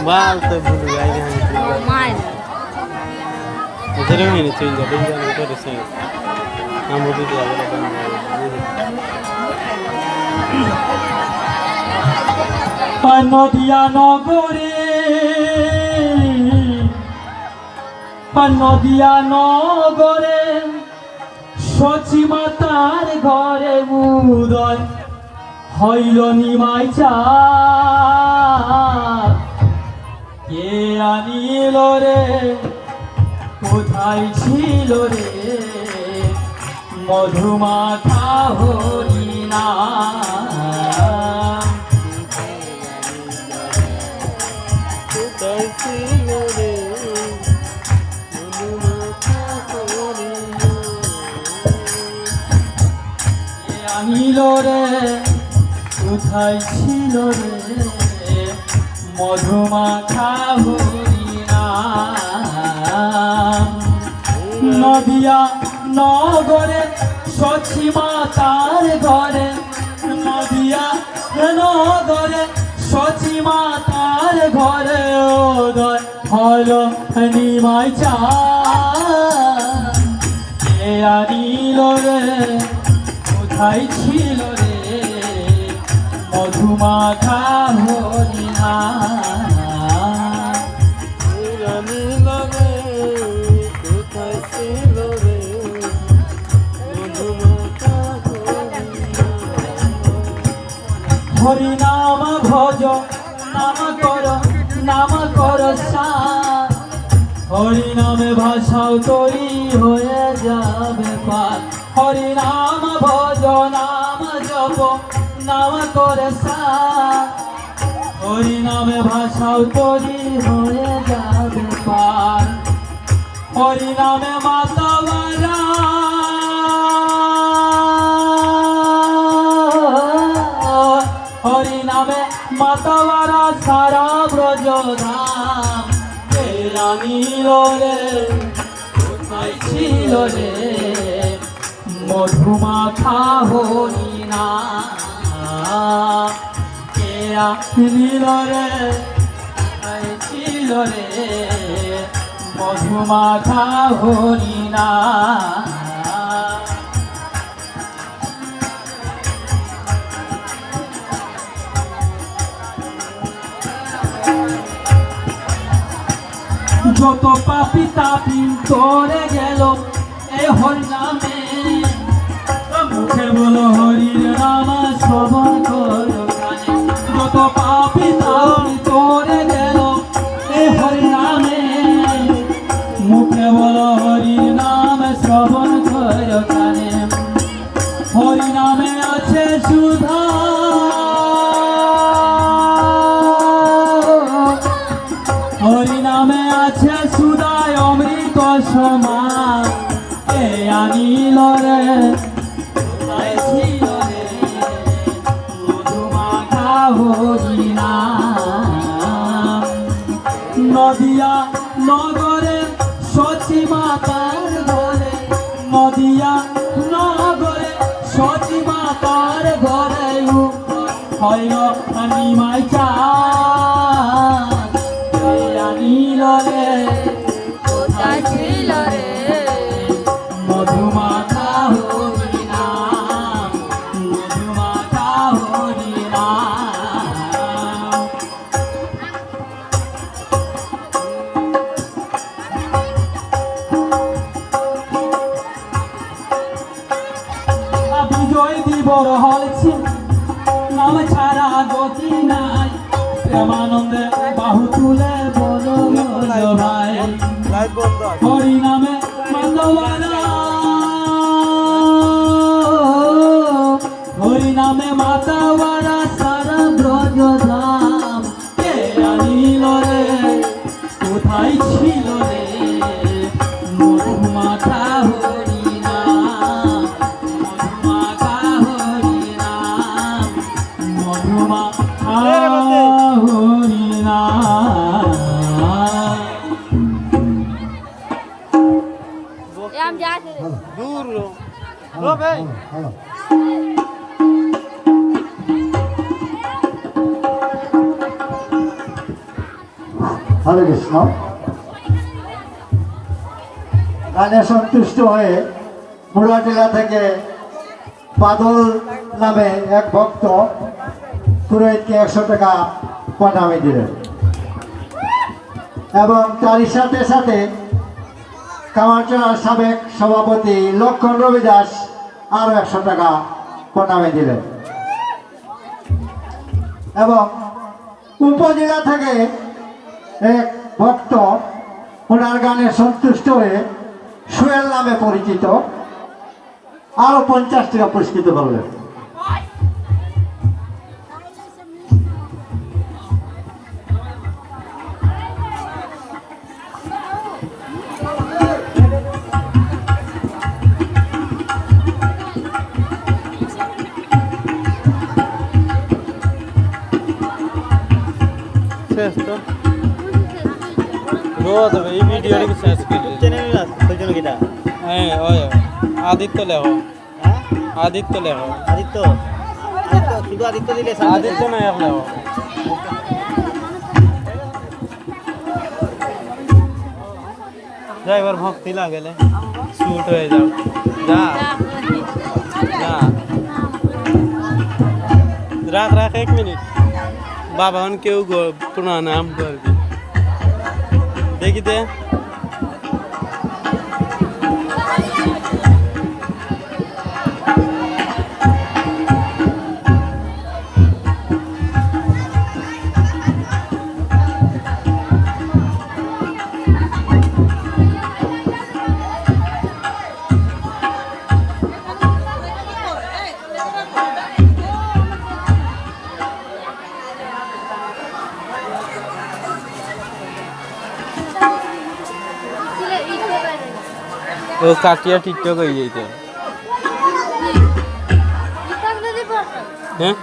बाल तो भूल गया यहाँ माइन इधर में नहीं चेंज कर देंगे हम तो रसे हम मुझे तो आगे लगा পানদিয়া নগরে সচি মাতার ঘরে উদয় হইল নিমাই চা কে আনিল রে কোথায় ছিল রে মধুমাখা হরিণা আনিল রে কোথায় ছিল রে মধুমাখা হরিণা নদিয়া নগরে সচি মাতার ঘরে নদিয়া নগরে সচি মাতার ঘরে উদয় হল নিমাই চা কে আনিল রে কোথায় ছিল রে মধুমাখা হরিণা হরিনাম ভজ নাম কর সার হরিনামে ভাষাও তৈরি হয়ে যাবে পার হরিনাম ভজ নাম জপ নাম করে সার হরিনামে ভাষাও তৈরি হয়ে যাবে পার হরিনামে মাতাবারা হরিনামে মাতাবারা সারা ব্রজধাম কে আনিল রে কোথায় ছিল রে মধুমাখা হরিণা কে আনিল রে কোথায় ছিল রে মধুমাখা হরিণা যত পাপি তাপি তোরে গেল এ হরিনামে মুখে বলো হরির নাম শ্রবণ করো যত পাপি তাপি তোরে গেল এ হরিনামে মুখে বলো হরির নাম শ্রবণ করো কানে হরিনামে আছে সুধা হরিনামে আছে সুদায় অমৃত সমান কে আনিল রে কোথায় ছিল রে মধুমাখা হরিণা নদিয়া নগরে সচি মাতার ঘরে নদিয়া নগরে সচি মাতার ঘরে হইল নিমাই চা রে কোথায় ছিল রে মধুমাখা হরিণা মধুমাখা হরিণা বিজয় দিবর হলছি নাম ছাড়া গতি নাই প্রেমানন্দে বাহু তুলে বলো ভাই হরিনামে মাতাবারা হরিনামে মাতাবারা সারা ব্রজধাম কে আনিল রে কোথায় ছিল রে মধুমাখা হরিণা মধুমাখা হরিণা মধুমাখা হরিণা দূর ও ভাই হরে কৃষ্ণ। গানে সন্তুষ্ট হয়ে মুরাটিলা থেকে বাদল নামে এক ভক্ত পুরোহিতকে 100 টাকা প্রণামী দিলেন এবং তারই সাথে সাথে কামারচড়ার সাবেক সভাপতি লক্ষণ রবি দাস আরও 100 টাকা প্রণামী দিলেন এবং উপজেলা থেকে এক ভক্ত ওনার গানে সন্তুষ্ট হয়ে সোহেল নামে পরিচিত আরো 50 টাকা পুরস্কৃত করলেন। শেষ তো রোজ এই ভিডিওটা শেষ করে চ্যানেল না কয়জন কিটা হ্যাঁ ওই আদিত্য লেখো হ্যাঁ আদিত্য লেখো আদিত্য শুধু আদিত্য দিলে আদিত্য না এক লেখো যা এবার ভক্তি লাগেলে শুট হয়ে যাও যা যা রাখ রাখ 1 মিনিট বাবা হন কেউ প্রণাম করবি দেখিতে ও কাটিয়া টিকটক হয়ে যাইতে হ্যাঁ